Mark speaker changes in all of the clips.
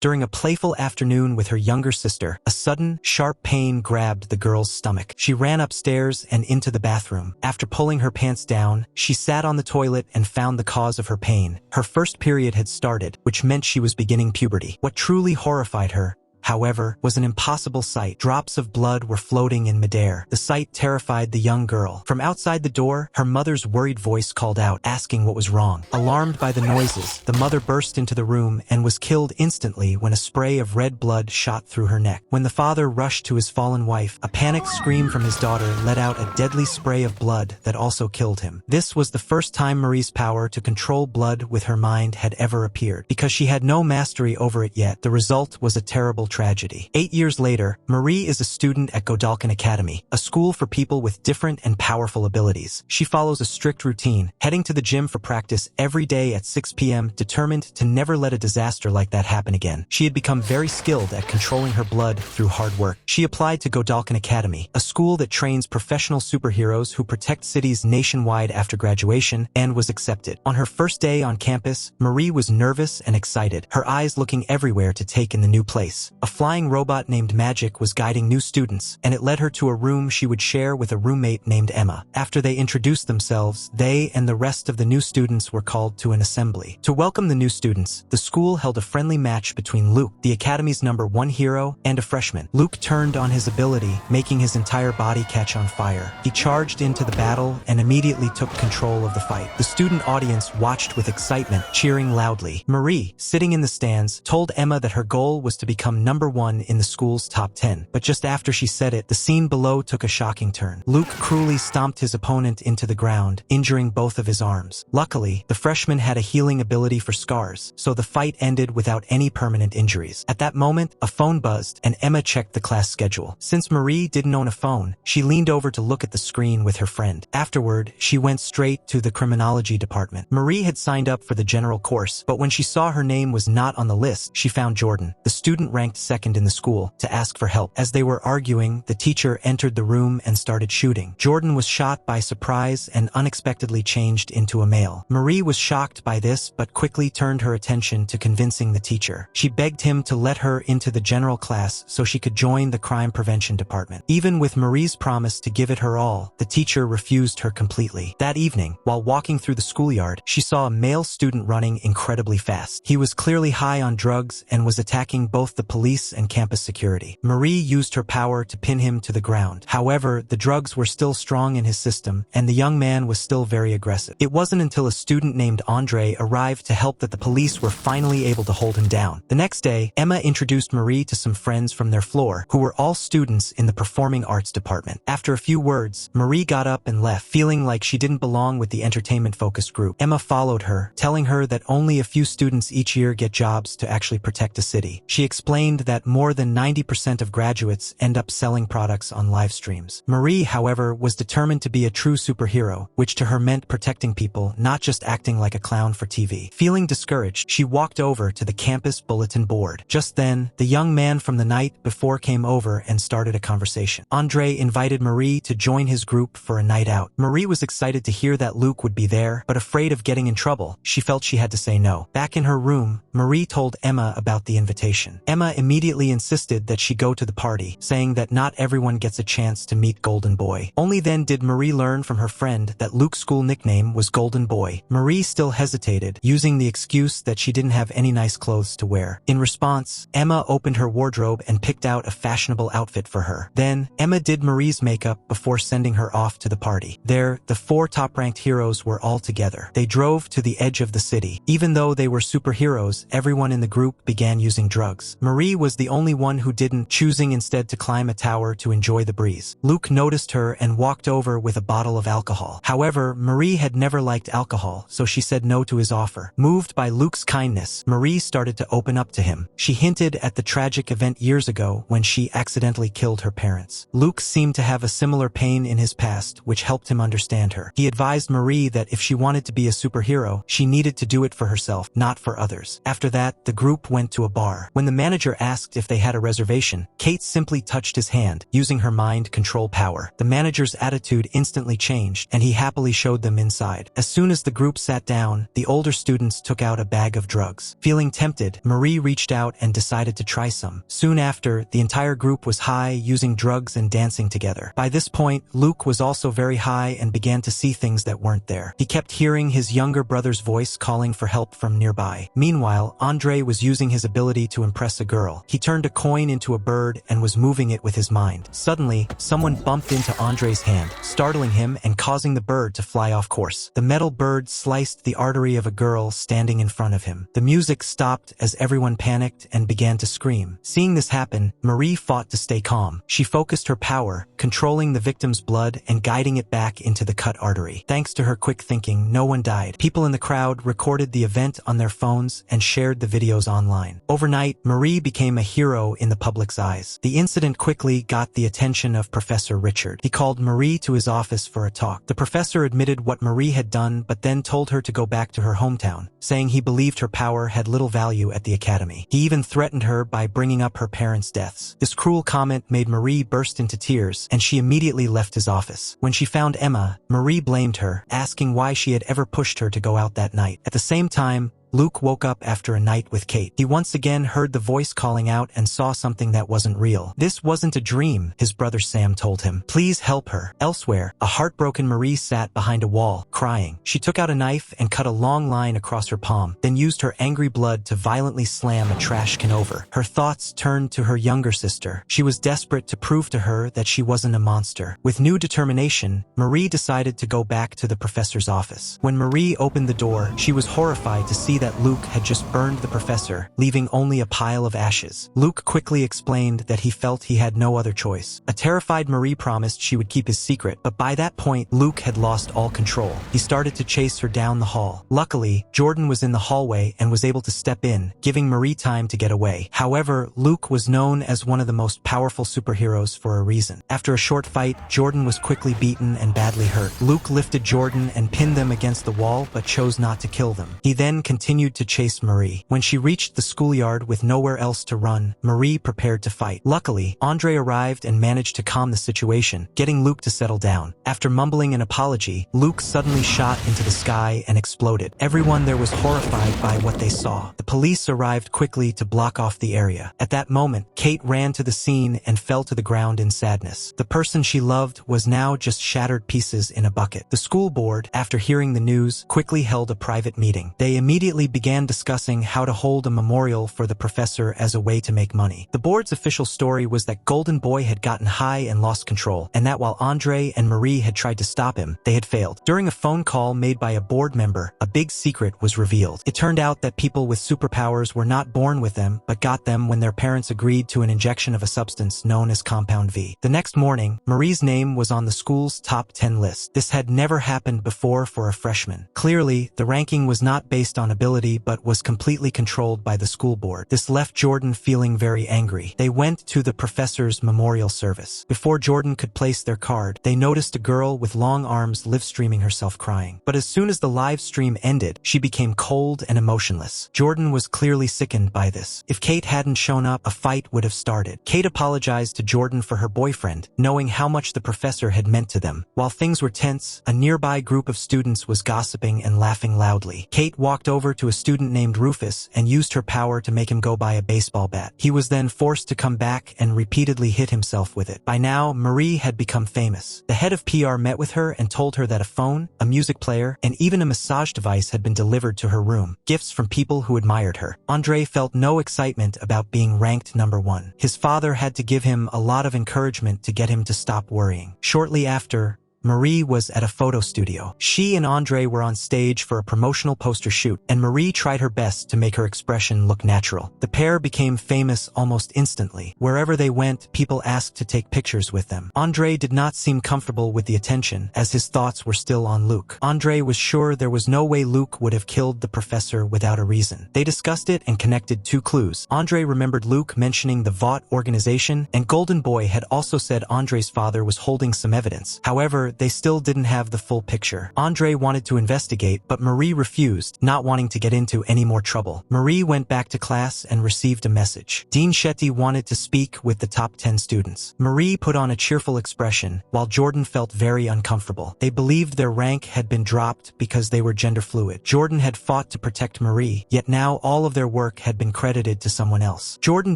Speaker 1: During a playful afternoon with her younger sister, a sudden, sharp pain grabbed the girl's stomach. She ran upstairs and into the bathroom. After pulling her pants down, she sat on the toilet and found the cause of her pain. Her first period had started, which meant she was beginning puberty. What truly horrified her, however, was an impossible sight. Drops of blood were floating in midair. The sight terrified the young girl. From outside the door, her mother's worried voice called out, asking what was wrong. Alarmed by the noises, the mother burst into the room and was killed instantly when a spray of red blood shot through her neck. When the father rushed to his fallen wife, a panicked scream from his daughter let out a deadly spray of blood that also killed him. This was the first time Marie's power to control blood with her mind had ever appeared. Because she had no mastery over it yet, the result was a terrible tragedy. 8 years later, Marie is a student at Godalkin Academy, a school for people with different and powerful abilities. She follows a strict routine, heading to the gym for practice every day at 6 p.m., determined to never let a disaster like that happen again. She had become very skilled at controlling her blood through hard work. She applied to Godalkin Academy, a school that trains professional superheroes who protect cities nationwide after graduation, and was accepted. On her first day on campus, Marie was nervous and excited, her eyes looking everywhere to take in the new place. A flying robot named Magic was guiding new students, and it led her to a room she would share with a roommate named Emma. After they introduced themselves, they and the rest of the new students were called to an assembly. To welcome the new students, the school held a friendly match between Luke, the Academy's #1 hero, and a freshman. Luke turned on his ability, making his entire body catch on fire. He charged into the battle and immediately took control of the fight. The student audience watched with excitement, cheering loudly. Marie, sitting in the stands, told Emma that her goal was to become #1 in the school's top 10. But just after she said it, the scene below took a shocking turn. Luke cruelly stomped his opponent into the ground, injuring both of his arms. Luckily, the freshman had a healing ability for scars, so the fight ended without any permanent injuries. At that moment, a phone buzzed, and Emma checked the class schedule. Since Marie didn't own a phone, she leaned over to look at the screen with her friend. Afterward, she went straight to the criminology department. Marie had signed up for the general course, but when she saw her name was not on the list, she found Jordan, the student ranked second in the school, to ask for help. As they were arguing, the teacher entered the room and started shooting. Jordan was shot by surprise and unexpectedly changed into a male. Marie was shocked by this but quickly turned her attention to convincing the teacher. She begged him to let her into the general class so she could join the crime prevention department. Even with Marie's promise to give it her all, the teacher refused her completely. That evening, while walking through the schoolyard, she saw a male student running incredibly fast. He was clearly high on drugs and was attacking both the police and campus security. Marie used her power to pin him to the ground. However, the drugs were still strong in his system, and the young man was still very aggressive. It wasn't until a student named Andre arrived to help that the police were finally able to hold him down. The next day, Emma introduced Marie to some friends from their floor, who were all students in the performing arts department. After a few words, Marie got up and left, feeling like she didn't belong with the entertainment-focused group. Emma followed her, telling her that only a few students each year get jobs to actually protect a city. She explained that more than 90% of graduates end up selling products on live streams. Marie, however, was determined to be a true superhero, which to her meant protecting people, not just acting like a clown for TV. Feeling discouraged, she walked over to the campus bulletin board. Just then, the young man from the night before came over and started a conversation. Andre invited Marie to join his group for a night out. Marie was excited to hear that Luke would be there, but afraid of getting in trouble, she felt she had to say no. Back in her room, Marie told Emma about the invitation. Emma immediately insisted that she go to the party, saying that not everyone gets a chance to meet Golden Boy. Only then did Marie learn from her friend that Luke's school nickname was Golden Boy. Marie still hesitated, using the excuse that she didn't have any nice clothes to wear. In response, Emma opened her wardrobe and picked out a fashionable outfit for her. Then, Emma did Marie's makeup before sending her off to the party. There, the 4 top-ranked heroes were all together. They drove to the edge of the city. Even though they were superheroes, everyone in the group began using drugs. Marie was the only one who didn't, choosing instead to climb a tower to enjoy the breeze. Luke noticed her and walked over with a bottle of alcohol. However, Marie had never liked alcohol, so she said no to his offer. Moved by Luke's kindness, Marie started to open up to him. She hinted at the tragic event years ago when she accidentally killed her parents. Luke seemed to have a similar pain in his past, which helped him understand her. He advised Marie that if she wanted to be a superhero, she needed to do it for herself, not for others. After that, the group went to a bar. When the manager asked if they had a reservation, Kate simply touched his hand, using her mind control power. The manager's attitude instantly changed, and he happily showed them inside. As soon as the group sat down, the older students took out a bag of drugs. Feeling tempted, Marie reached out and decided to try some. Soon after, the entire group was high, using drugs and dancing together. By this point, Luke was also very high and began to see things that weren't there. He kept hearing his younger brother's voice calling for help from nearby. Meanwhile, Andre was using his ability to impress a girl. He turned a coin into a bird and was moving it with his mind. Suddenly, someone bumped into Andre's hand, startling him and causing the bird to fly off course. The metal bird sliced the artery of a girl standing in front of him. The music stopped as everyone panicked and began to scream. Seeing this happen, Marie fought to stay calm. She focused her power, controlling the victim's blood and guiding it back into the cut artery. Thanks to her quick thinking, no one died. People in the crowd recorded the event on their phones and shared the videos online. Overnight, Marie became a hero in the public's eyes. The incident quickly got the attention of Professor Richard. He called Marie to his office for a talk. The professor admitted what Marie had done but then told her to go back to her hometown, saying he believed her power had little value at the academy. He even threatened her by bringing up her parents' deaths. This cruel comment made Marie burst into tears, and she immediately left his office. When she found Emma, Marie blamed her, asking why she had ever pushed her to go out that night. At the same time, Luke woke up after a night with Kate. He once again heard the voice calling out and saw something that wasn't real. This wasn't a dream, his brother Sam told him. Please help her. Elsewhere, a heartbroken Marie sat behind a wall, crying. She took out a knife and cut a long line across her palm, then used her angry blood to violently slam a trash can over. Her thoughts turned to her younger sister. She was desperate to prove to her that she wasn't a monster. With new determination, Marie decided to go back to the professor's office. When Marie opened the door, she was horrified to see that Luke had just burned the professor, leaving only a pile of ashes. Luke quickly explained that he felt he had no other choice. A terrified Marie promised she would keep his secret, but by that point, Luke had lost all control. He started to chase her down the hall. Luckily, Jordan was in the hallway and was able to step in, giving Marie time to get away. However, Luke was known as one of the most powerful superheroes for a reason. After a short fight, Jordan was quickly beaten and badly hurt. Luke lifted Jordan and pinned them against the wall, but chose not to kill them. He then continued to chase Marie. When she reached the schoolyard with nowhere else to run, Marie prepared to fight. Luckily, Andre arrived and managed to calm the situation, getting Luke to settle down. After mumbling an apology, Luke suddenly shot into the sky and exploded. Everyone there was horrified by what they saw. The police arrived quickly to block off the area. At that moment, Kate ran to the scene and fell to the ground in sadness. The person she loved was now just shattered pieces in a bucket. The school board, after hearing the news, quickly held a private meeting. They immediately began discussing how to hold a memorial for the professor as a way to make money. The board's official story was that Golden Boy had gotten high and lost control, and that while Andre and Marie had tried to stop him, they had failed. During a phone call made by a board member, a big secret was revealed. It turned out that people with superpowers were not born with them, but got them when their parents agreed to an injection of a substance known as Compound V. The next morning, Marie's name was on the school's top 10 list. This had never happened before for a freshman. Clearly, the ranking was not based on ability but was completely controlled by the school board. This left Jordan feeling very angry. They went to the professor's memorial service. Before Jordan could place their card, they noticed a girl with long arms live streaming herself crying. But as soon as the live stream ended, she became cold and emotionless. Jordan was clearly sickened by this. If Kate hadn't shown up, a fight would have started. Kate apologized to Jordan for her boyfriend, knowing how much the professor had meant to them. While things were tense, a nearby group of students was gossiping and laughing loudly. Kate walked over to a student named Rufus and used her power to make him go buy a baseball bat. He was then forced to come back and repeatedly hit himself with it. By now, Marie had become famous. The head of PR met with her and told her that a phone, a music player, and even a massage device had been delivered to her room, gifts from people who admired her. Andre felt no excitement about being ranked #1. His father had to give him a lot of encouragement to get him to stop worrying. Shortly after, Marie was at a photo studio. She and Andre were on stage for a promotional poster shoot, and Marie tried her best to make her expression look natural. The pair became famous almost instantly. Wherever they went, people asked to take pictures with them. Andre did not seem comfortable with the attention, as his thoughts were still on Luke. Andre was sure there was no way Luke would have killed the professor without a reason. They discussed it and connected 2 clues. Andre remembered Luke mentioning the Vought organization, and Golden Boy had also said Andre's father was holding some evidence. However, However, they still didn't have the full picture. Andre wanted to investigate, but Marie refused, not wanting to get into any more trouble. Marie went back to class and received a message. Dean Shetty wanted to speak with the top 10 students. Marie put on a cheerful expression, while Jordan felt very uncomfortable. They believed their rank had been dropped because they were gender fluid. Jordan had fought to protect Marie, yet now all of their work had been credited to someone else. Jordan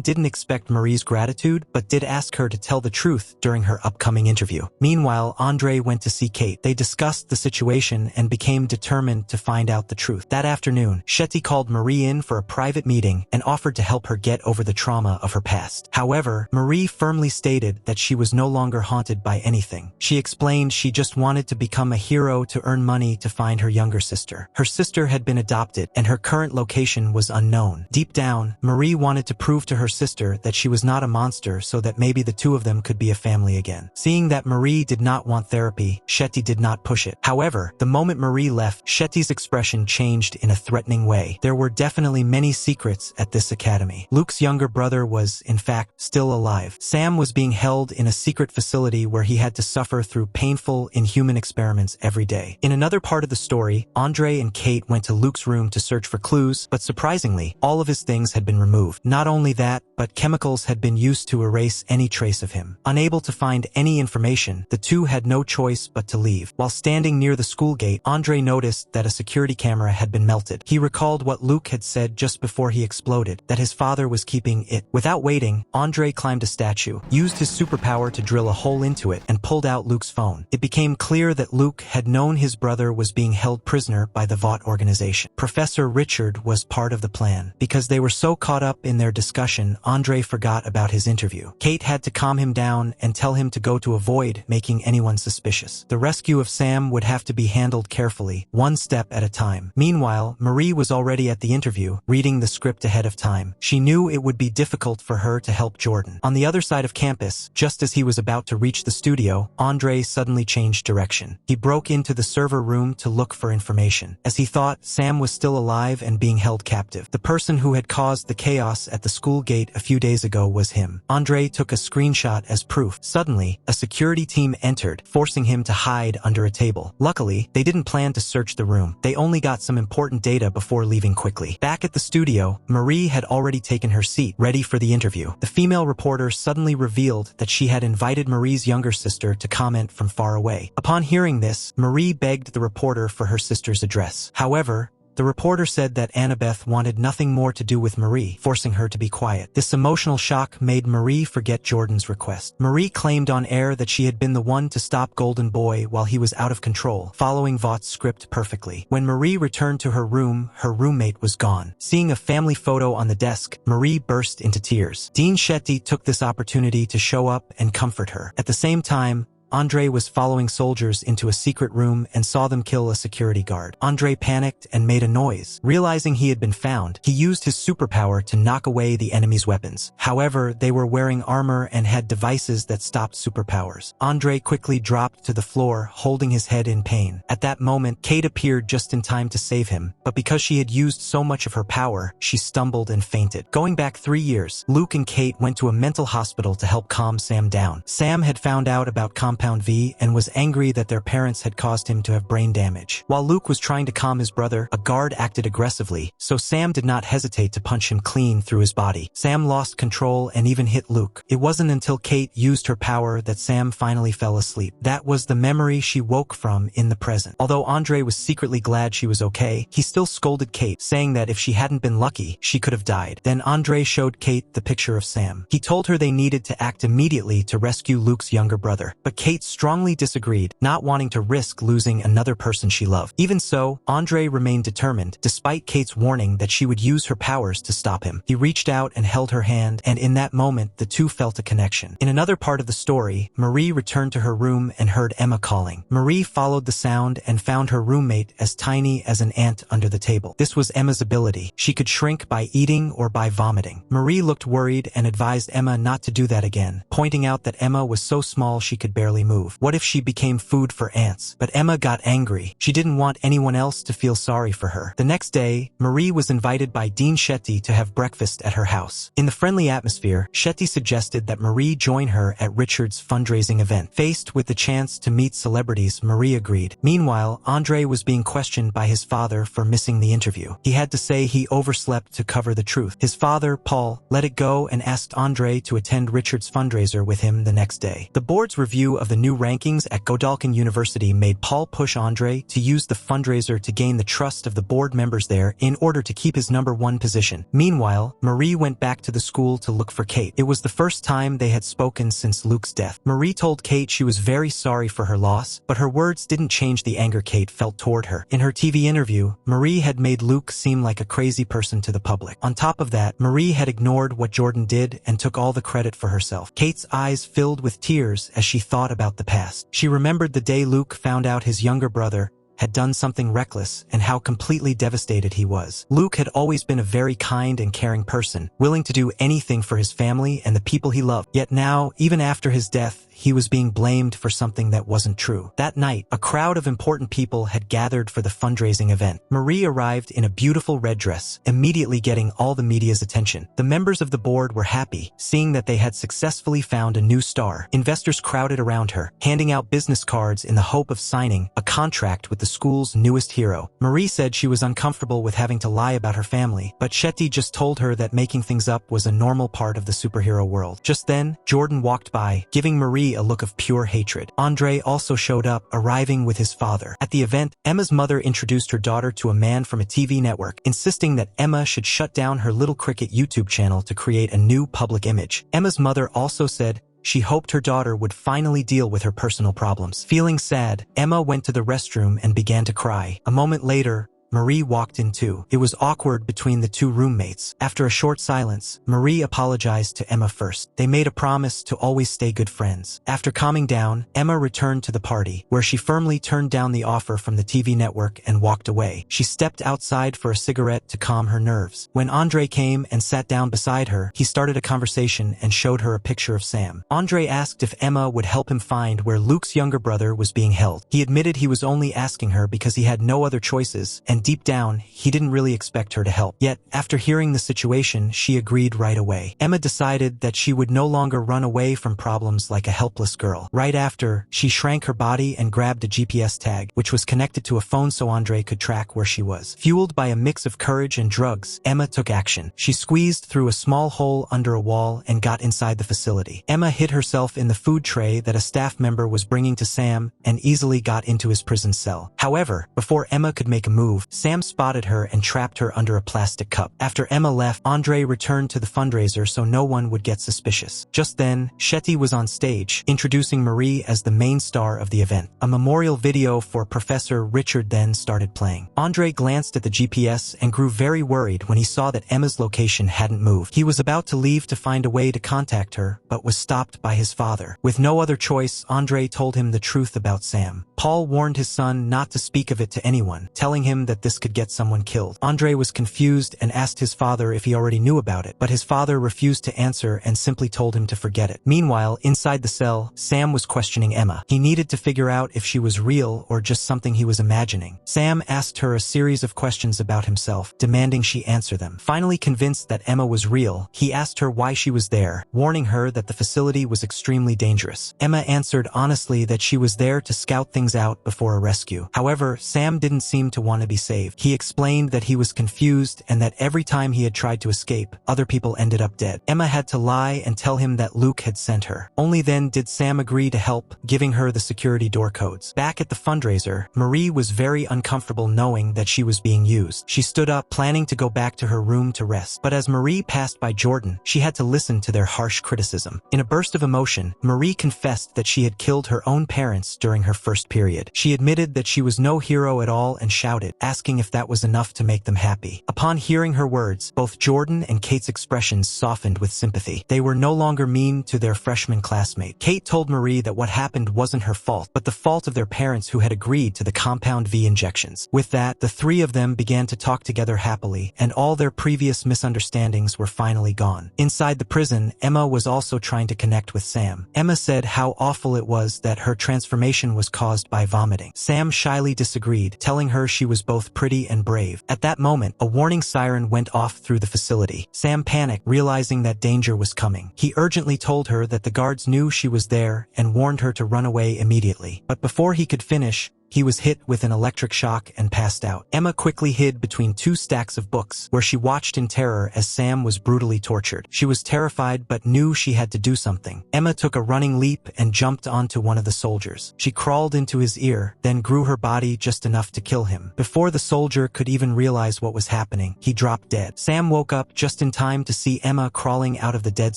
Speaker 1: didn't expect Marie's gratitude, but did ask her to tell the truth during her upcoming interview. Meanwhile, Andre went to see Kate. They discussed the situation and became determined to find out the truth. That afternoon, Shetty called Marie in for a private meeting and offered to help her get over the trauma of her past. However, Marie firmly stated that she was no longer haunted by anything. She explained she just wanted to become a hero to earn money to find her younger sister. Her sister had been adopted, and her current location was unknown. Deep down, Marie wanted to prove to her sister that she was not a monster, so that maybe the two of them could be a family again. Seeing that Marie did not want therapy, Shetty did not push it. However, the moment Marie left, Shetty's expression changed in a threatening way. There were definitely many secrets at this academy. Luke's younger brother was, in fact, still alive. Sam was being held in a secret facility where he had to suffer through painful, inhuman experiments every day. In another part of the story, Andre and Kate went to Luke's room to search for clues, but surprisingly, all of his things had been removed. Not only that, but chemicals had been used to erase any trace of him. Unable to find any information, the two had no choice but to leave. While standing near the school gate, Andre noticed that a security camera had been melted. He recalled what Luke had said just before he exploded, that his father was keeping it. Without waiting, Andre climbed a statue, used his superpower to drill a hole into it, and pulled out Luke's phone. It became clear that Luke had known his brother was being held prisoner by the Vought organization. Professor Richard was part of the plan. Because they were so caught up in their discussion, Andre forgot about his interview. Kate had to calm him down and tell him to go to avoid making anyone suspicious. The rescue of Sam would have to be handled carefully, one step at a time. Meanwhile, Marie was already at the interview, reading the script ahead of time. She knew it would be difficult for her to help Jordan. On the other side of campus, just as he was about to reach the studio, Andre suddenly changed direction. He broke into the server room to look for information. As he thought, Sam was still alive and being held captive. The person who had caused the chaos at the school gate a few days ago was him. Andre took a screenshot as proof. Suddenly, a security team entered, forcing him to hide under a table. Luckily, they didn't plan to search the room. They only got some important data before leaving quickly. Back at the studio, Marie had already taken her seat, ready for the interview. The female reporter suddenly revealed that she had invited Marie's younger sister to comment from far away. Upon hearing this, Marie begged the reporter for her sister's address. However, the reporter said that Annabeth wanted nothing more to do with Marie, forcing her to be quiet. This emotional shock made Marie forget Jordan's request. Marie claimed on air that she had been the one to stop Golden Boy while he was out of control, following Vaught's script perfectly. When Marie returned to her room, her roommate was gone. Seeing a family photo on the desk, Marie burst into tears. Dean Shetty took this opportunity to show up and comfort her. At the same time, Andre was following soldiers into a secret room and saw them kill a security guard. Andre panicked and made a noise. Realizing he had been found, he used his superpower to knock away the enemy's weapons. However, they were wearing armor and had devices that stopped superpowers. Andre quickly dropped to the floor, holding his head in pain. At that moment, Kate appeared just in time to save him, but because she had used so much of her power, she stumbled and fainted. Going back 3 years, Luke and Kate went to a mental hospital to help calm Sam down. Sam had found out about Compound V and was angry that their parents had caused him to have brain damage. While Luke was trying to calm his brother, a guard acted aggressively, so Sam did not hesitate to punch him clean through his body. Sam lost control and even hit Luke. It wasn't until Kate used her power that Sam finally fell asleep. That was the memory she woke from in the present. Although Andre was secretly glad she was okay, he still scolded Kate, saying that if she hadn't been lucky, she could have died. Then Andre showed Kate the picture of Sam. He told her they needed to act immediately to rescue Luke's younger brother, but Kate strongly disagreed, not wanting to risk losing another person she loved. Even so, Andre remained determined, despite Kate's warning that she would use her powers to stop him. He reached out and held her hand, and in that moment, the two felt a connection. In another part of the story, Marie returned to her room and heard Emma calling. Marie followed the sound and found her roommate as tiny as an ant under the table. This was Emma's ability. She could shrink by eating or by vomiting. Marie looked worried and advised Emma not to do that again, pointing out that Emma was so small she could barely barely move. What if she became food for ants? But Emma got angry. She didn't want anyone else to feel sorry for her. The next day, Marie was invited by Dean Shetty to have breakfast at her house. In the friendly atmosphere, Shetty suggested that Marie join her at Richard's fundraising event. Faced with the chance to meet celebrities, Marie agreed. Meanwhile, Andre was being questioned by his father for missing the interview. He had to say he overslept to cover the truth. His father, Paul, let it go and asked Andre to attend Richard's fundraiser with him the next day. The board's review of the new rankings at Godalming University made Paul push Andre to use the fundraiser to gain the trust of the board members there in order to keep his #1 position. Meanwhile, Marie went back to the school to look for Kate. It was the first time they had spoken since Luke's death. Marie told Kate she was very sorry for her loss, but her words didn't change the anger Kate felt toward her. In her TV interview, Marie had made Luke seem like a crazy person to the public. On top of that, Marie had ignored what Jordan did and took all the credit for herself. Kate's eyes filled with tears as she thought about the past. She remembered the day Luke found out his younger brother had done something reckless and how completely devastated he was. Luke had always been a very kind and caring person, willing to do anything for his family and the people he loved. Yet now, even after his death, he was being blamed for something that wasn't true. That night, a crowd of important people had gathered for the fundraising event. Marie arrived in a beautiful red dress, immediately getting all the media's attention. The members of the board were happy, seeing that they had successfully found a new star. Investors crowded around her, handing out business cards in the hope of signing a contract with the school's newest hero. Marie said she was uncomfortable with having to lie about her family, but Shetty just told her that making things up was a normal part of the superhero world. Just then, Jordan walked by, giving Marie a look of pure hatred. Andre also showed up, arriving with his father. At the event, Emma's mother introduced her daughter to a man from a TV network, insisting that Emma should shut down her Little Cricket YouTube channel to create a new public image. Emma's mother also said she hoped her daughter would finally deal with her personal problems. Feeling sad, Emma went to the restroom and began to cry. A moment later, Marie walked in too. It was awkward between the two roommates. After a short silence, Marie apologized to Emma first. They made a promise to always stay good friends. After calming down, Emma returned to the party, where she firmly turned down the offer from the TV network and walked away. She stepped outside for a cigarette to calm her nerves. When Andre came and sat down beside her, he started a conversation and showed her a picture of Sam. Andre asked if Emma would help him find where Luke's younger brother was being held. He admitted he was only asking her because he had no other choices, and deep down, he didn't really expect her to help. Yet, after hearing the situation, she agreed right away. Emma decided that she would no longer run away from problems like a helpless girl. Right after, she shrank her body and grabbed a GPS tag, which was connected to a phone so Andre could track where she was. Fueled by a mix of courage and drugs, Emma took action. She squeezed through a small hole under a wall and got inside the facility. Emma hid herself in the food tray that a staff member was bringing to Sam and easily got into his prison cell. However, before Emma could make a move, Sam spotted her and trapped her under a plastic cup. After Emma left, Andre returned to the fundraiser so no one would get suspicious. Just then, Shetty was on stage, introducing Marie as the main star of the event. A memorial video for Professor Richard then started playing. Andre glanced at the GPS and grew very worried when he saw that Emma's location hadn't moved. He was about to leave to find a way to contact her, but was stopped by his father. With no other choice, Andre told him the truth about Sam. Paul warned his son not to speak of it to anyone, telling him that this could get someone killed. Andre was confused and asked his father if he already knew about it, but his father refused to answer and simply told him to forget it. Meanwhile, inside the cell, Sam was questioning Emma. He needed to figure out if she was real or just something he was imagining. Sam asked her a series of questions about himself, demanding she answer them. Finally convinced that Emma was real, he asked her why she was there, warning her that the facility was extremely dangerous. Emma answered honestly that she was there to scout things out before a rescue. However, Sam didn't seem to want to be saved. He explained that he was confused and that every time he had tried to escape, other people ended up dead. Emma had to lie and tell him that Luke had sent her. Only then did Sam agree to help, giving her the security door codes. Back at the fundraiser, Marie was very uncomfortable knowing that she was being used. She stood up, planning to go back to her room to rest. But as Marie passed by Jordan, she had to listen to their harsh criticism. In a burst of emotion, Marie confessed that she had killed her own parents during her first period. period. She admitted that she was no hero at all and shouted, asking if that was enough to make them happy. Upon hearing her words, both Jordan and Kate's expressions softened with sympathy. They were no longer mean to their freshman classmate. Kate told Marie that what happened wasn't her fault, but the fault of their parents who had agreed to the compound V injections. With that, the three of them began to talk together happily, and all their previous misunderstandings were finally gone. Inside the prison, Emma was also trying to connect with Sam. Emma said how awful it was that her transformation was caused by vomiting. Sam shyly disagreed, telling her she was both pretty and brave. At that moment, a warning siren went off through the facility. Sam panicked, realizing that danger was coming. He urgently told her that the guards knew she was there and warned her to run away immediately. But before he could finish, he was hit with an electric shock and passed out. Emma quickly hid between two stacks of books, where she watched in terror as Sam was brutally tortured. She was terrified but knew she had to do something. Emma took a running leap and jumped onto one of the soldiers. She crawled into his ear, then grew her body just enough to kill him. Before the soldier could even realize what was happening, he dropped dead. Sam woke up just in time to see Emma crawling out of the dead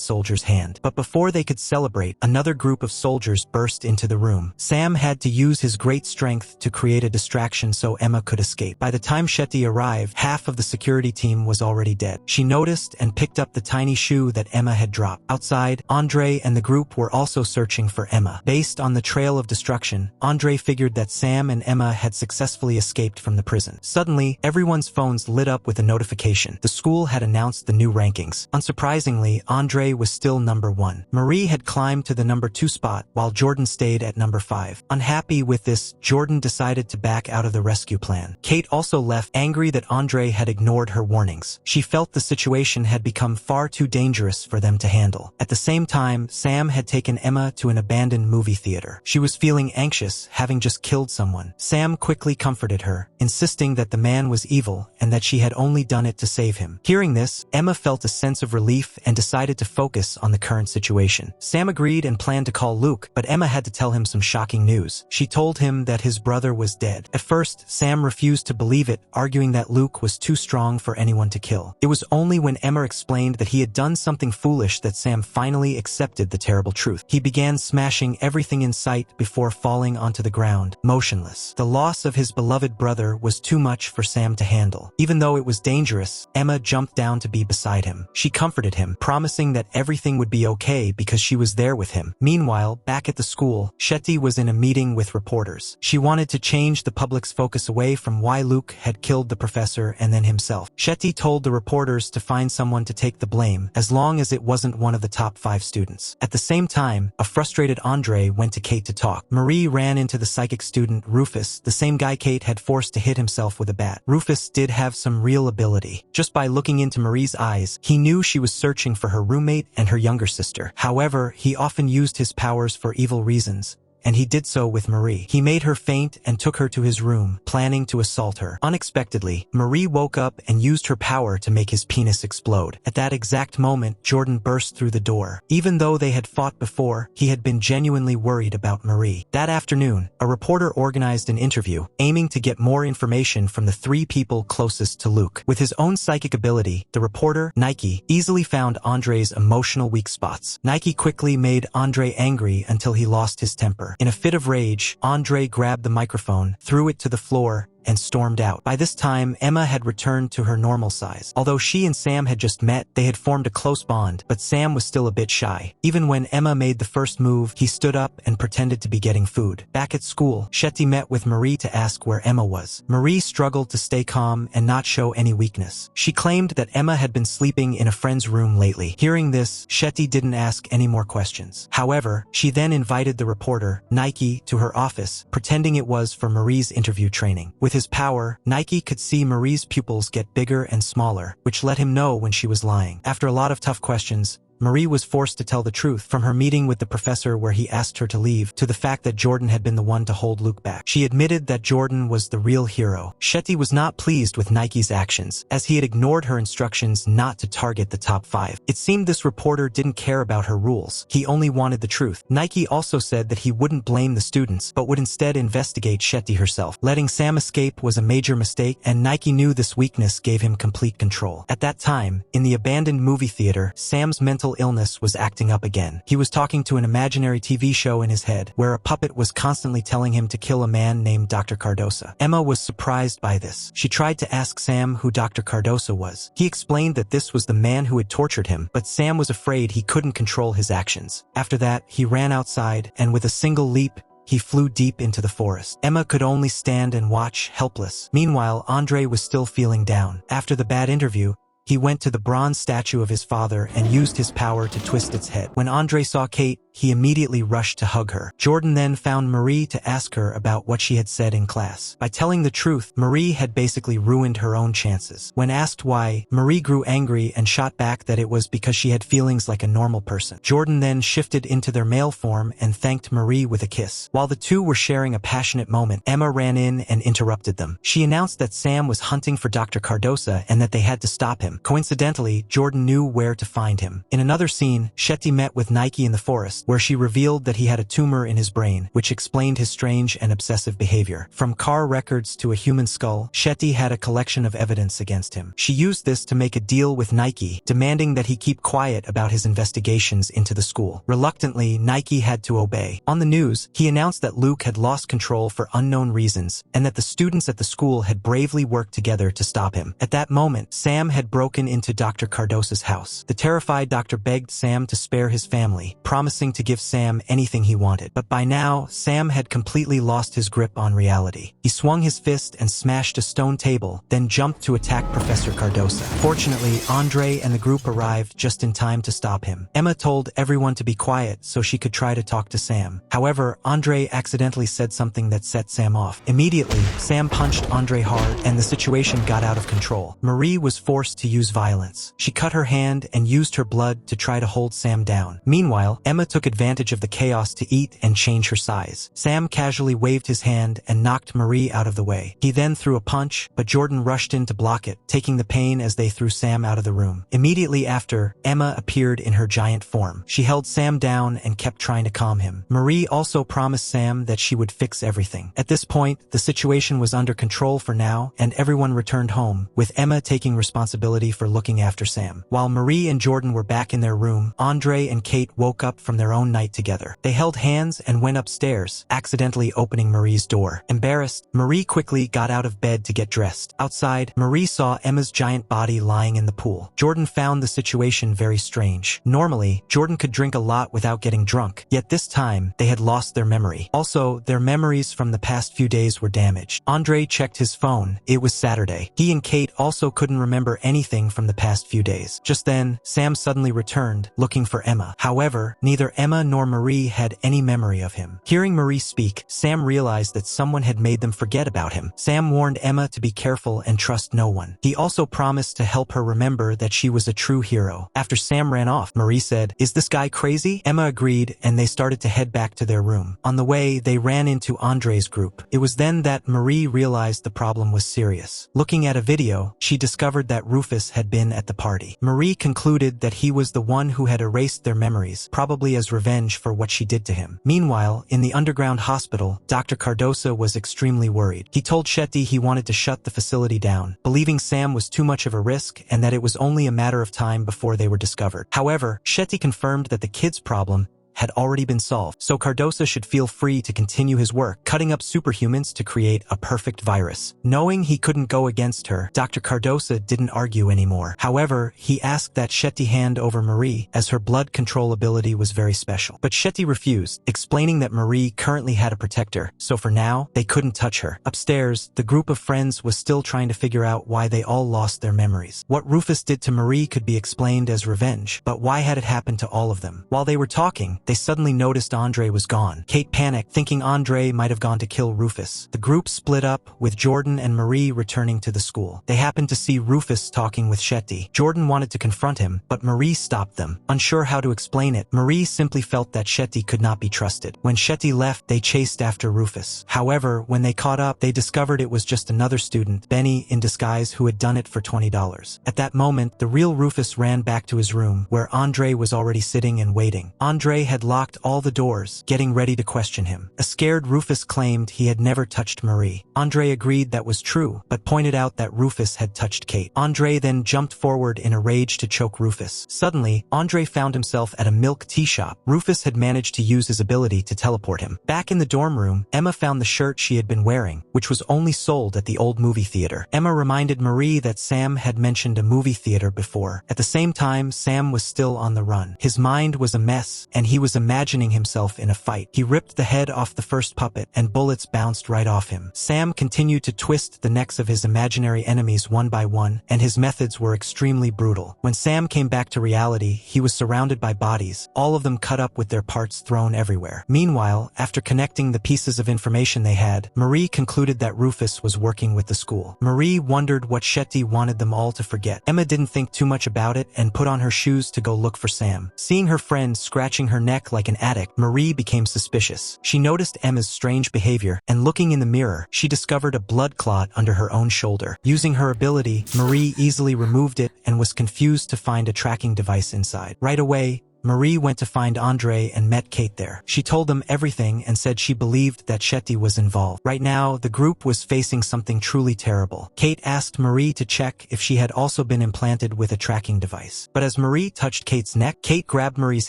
Speaker 1: soldier's hand. But before they could celebrate, another group of soldiers burst into the room. Sam had to use his great strength to create a distraction so Emma could escape. By the time Shetty arrived, half of the security team was already dead. She noticed and picked up the tiny shoe that Emma had dropped. Outside, Andre and the group were also searching for Emma. Based on the trail of destruction, Andre figured that Sam and Emma had successfully escaped from the prison. Suddenly, everyone's phones lit up with a notification. The school had announced the new rankings. Unsurprisingly, Andre was still number 1. Marie had climbed to the number 2 spot, while Jordan stayed at number 5. Unhappy with this, Jordan decided to back out of the rescue plan. Kate also left, angry that Andre had ignored her warnings. She felt the situation had become far too dangerous for them to handle. At the same time, Sam had taken Emma to an abandoned movie theater. She was feeling anxious, having just killed someone. Sam quickly comforted her, insisting that the man was evil and that she had only done it to save him. Hearing this, Emma felt a sense of relief and decided to focus on the current situation. Sam agreed and planned to call Luke, but Emma had to tell him some shocking news. She told him that his brother was dead. At first, Sam refused to believe it, arguing that Luke was too strong for anyone to kill. It was only when Emma explained that he had done something foolish that Sam finally accepted the terrible truth. He began smashing everything in sight before falling onto the ground, motionless. The loss of his beloved brother was too much for Sam to handle. Even though it was dangerous, Emma jumped down to be beside him. She comforted him, promising that everything would be okay because she was there with him. Meanwhile, back at the school, Shetty was in a meeting with reporters. She wanted to change the public's focus away from why Luke had killed the professor and then himself. Shetty told the reporters to find someone to take the blame, as long as it wasn't one of the top 5 students. At the same time, a frustrated Andre went to Kate to talk. Marie ran into the psychic student, Rufus, the same guy Kate had forced to hit himself with a bat. Rufus did have some real ability. Just by looking into Marie's eyes, he knew she was searching for her roommate and her younger sister. However, he often used his powers for evil reasons, and he did so with Marie. He made her faint and took her to his room, planning to assault her. Unexpectedly, Marie woke up and used her power to make his penis explode. At that exact moment, Jordan burst through the door. Even though they had fought before, he had been genuinely worried about Marie. That afternoon, a reporter organized an interview, aiming to get more information from the 3 people closest to Luke. With his own psychic ability, the reporter, Nike, easily found Andre's emotional weak spots. Nike quickly made Andre angry until he lost his temper. In a fit of rage, Andre grabbed the microphone, threw it to the floor, and stormed out. By this time, Emma had returned to her normal size. Although she and Sam had just met, they had formed a close bond, but Sam was still a bit shy. Even when Emma made the first move, he stood up and pretended to be getting food. Back at school, Shetty met with Marie to ask where Emma was. Marie struggled to stay calm and not show any weakness. She claimed that Emma had been sleeping in a friend's room lately. Hearing this, Shetty didn't ask any more questions. However, she then invited the reporter, Nike, to her office, pretending it was for Marie's interview training. With his power, Nike could see Marie's pupils get bigger and smaller, which let him know when she was lying. After a lot of tough questions, Marie was forced to tell the truth, from her meeting with the professor where he asked her to leave, to the fact that Jordan had been the one to hold Luke back. She admitted that Jordan was the real hero. Shetty was not pleased with Nike's actions, as he had ignored her instructions not to target the top 5. It seemed this reporter didn't care about her rules. He only wanted the truth. Nike also said that he wouldn't blame the students, but would instead investigate Shetty herself. Letting Sam escape was a major mistake, and Nike knew this weakness gave him complete control. At that time, in the abandoned movie theater, Sam's mental mental illness was acting up again. He was talking to an imaginary TV show in his head, where a puppet was constantly telling him to kill a man named Dr. Cardosa. Emma was surprised by this. She tried to ask Sam who Dr. Cardosa was. He explained that this was the man who had tortured him, but Sam was afraid he couldn't control his actions. After that, he ran outside, and with a single leap, he flew deep into the forest. Emma could only stand and watch, helpless. Meanwhile, Andre was still feeling down. After the bad interview, he went to the bronze statue of his father and used his power to twist its head. When Andre saw Kate, he immediately rushed to hug her. Jordan then found Marie to ask her about what she had said in class. By telling the truth, Marie had basically ruined her own chances. When asked why, Marie grew angry and shot back that it was because she had feelings like a normal person. Jordan then shifted into their male form and thanked Marie with a kiss. While the two were sharing a passionate moment, Emma ran in and interrupted them. She announced that Sam was hunting for Dr. Cardosa and that they had to stop him. Coincidentally, Jordan knew where to find him. In another scene, Shetty met with Nike in the forest, where she revealed that he had a tumor in his brain, which explained his strange and obsessive behavior. From car records to a human skull, Shetty had a collection of evidence against him. She used this to make a deal with Nike, demanding that he keep quiet about his investigations into the school. Reluctantly, Nike had to obey. On the news, he announced that Luke had lost control for unknown reasons, and that the students at the school had bravely worked together to stop him. At that moment, Sam had broken into Dr. Cardosa's house. The terrified doctor begged Sam to spare his family, promising to give Sam anything he wanted. But by now, Sam had completely lost his grip on reality. He swung his fist and smashed a stone table, then jumped to attack Professor Cardosa. Fortunately, Andre and the group arrived just in time to stop him. Emma told everyone to be quiet so she could try to talk to Sam. However, Andre accidentally said something that set Sam off. Immediately, Sam punched Andre hard, and the situation got out of control. Marie was forced to use violence. She cut her hand and used her blood to try to hold Sam down. Meanwhile, Emma took advantage of the chaos to eat and change her size. Sam casually waved his hand and knocked Marie out of the way. He then threw a punch, but Jordan rushed in to block it, taking the pain as they threw Sam out of the room. Immediately after, Emma appeared in her giant form. She held Sam down and kept trying to calm him. Marie also promised Sam that she would fix everything. At this point, the situation was under control for now, and everyone returned home, with Emma taking responsibility for looking after Sam. While Marie and Jordan were back in their room, Andre and Kate woke up from their own night together. They held hands and went upstairs, accidentally opening Marie's door. Embarrassed, Marie quickly got out of bed to get dressed. Outside, Marie saw Emma's giant body lying in the pool. Jordan found the situation very strange. Normally, Jordan could drink a lot without getting drunk, yet this time, they had lost their memory. Also, their memories from the past few days were damaged. Andre checked his phone. It was Saturday. He and Kate also couldn't remember anything from the past few days. Just then, Sam suddenly returned, looking for Emma. However, neither Emma nor Marie had any memory of him. Hearing Marie speak, Sam realized that someone had made them forget about him. Sam warned Emma to be careful and trust no one. He also promised to help her remember that she was a true hero. After Sam ran off, Marie said, "Is this guy crazy?" Emma agreed, and they started to head back to their room. On the way, they ran into Andre's group. It was then that Marie realized the problem was serious. Looking at a video, she discovered that Rufus had been at the party. Marie concluded that he was the one who had erased their memories, probably as revenge for what she did to him. Meanwhile, in the underground hospital, Dr. Cardosa was extremely worried. He told Shetty he wanted to shut the facility down, believing Sam was too much of a risk and that it was only a matter of time before they were discovered. However, Shetty confirmed that the kid's problem had already been solved, so Cardosa should feel free to continue his work, cutting up superhumans to create a perfect virus. Knowing he couldn't go against her, Dr. Cardosa didn't argue anymore. However, he asked that Shetty hand over Marie, as her blood control ability was very special. But Shetty refused, explaining that Marie currently had a protector, so for now, they couldn't touch her. Upstairs, the group of friends was still trying to figure out why they all lost their memories. What Rufus did to Marie could be explained as revenge, but why had it happened to all of them? While they were talking, they suddenly noticed Andre was gone. Kate panicked, thinking Andre might have gone to kill Rufus. The group split up, with Jordan and Marie returning to the school. They happened to see Rufus talking with Shetty. Jordan wanted to confront him, but Marie stopped them. Unsure how to explain it, Marie simply felt that Shetty could not be trusted. When Shetty left, they chased after Rufus. However, when they caught up, they discovered it was just another student, Benny in disguise, who had done it for $20. At that moment, the real Rufus ran back to his room, where Andre was already sitting and waiting. Andre had had locked all the doors, getting ready to question him. A scared Rufus claimed he had never touched Marie. Andre agreed that was true, but pointed out that Rufus had touched Kate. Andre then jumped forward in a rage to choke Rufus. Suddenly, Andre found himself at a milk tea shop. Rufus had managed to use his ability to teleport him. Back in the dorm room, Emma found the shirt she had been wearing, which was only sold at the old movie theater. Emma reminded Marie that Sam had mentioned a movie theater before. At the same time, Sam was still on the run. His mind was a mess, and he was imagining himself in a fight. He ripped the head off the first puppet, and bullets bounced right off him. Sam continued to twist the necks of his imaginary enemies one by one, and his methods were extremely brutal. When Sam came back to reality, he was surrounded by bodies, all of them cut up with their parts thrown everywhere. Meanwhile, after connecting the pieces of information they had, Marie concluded that Rufus was working with the school. Marie wondered what Shetty wanted them all to forget. Emma didn't think too much about it and put on her shoes to go look for Sam. Seeing her friend scratching her neck like an addict, Marie became suspicious. She noticed Emma's strange behavior, and looking in the mirror, she discovered a blood clot under her own shoulder. Using her ability, Marie easily removed it and was confused to find a tracking device inside. Right away, Marie went to find Andre and met Kate there. She told them everything and said she believed that Shetty was involved. Right now, the group was facing something truly terrible. Kate asked Marie to check if she had also been implanted with a tracking device. But as Marie touched Kate's neck, Kate grabbed Marie's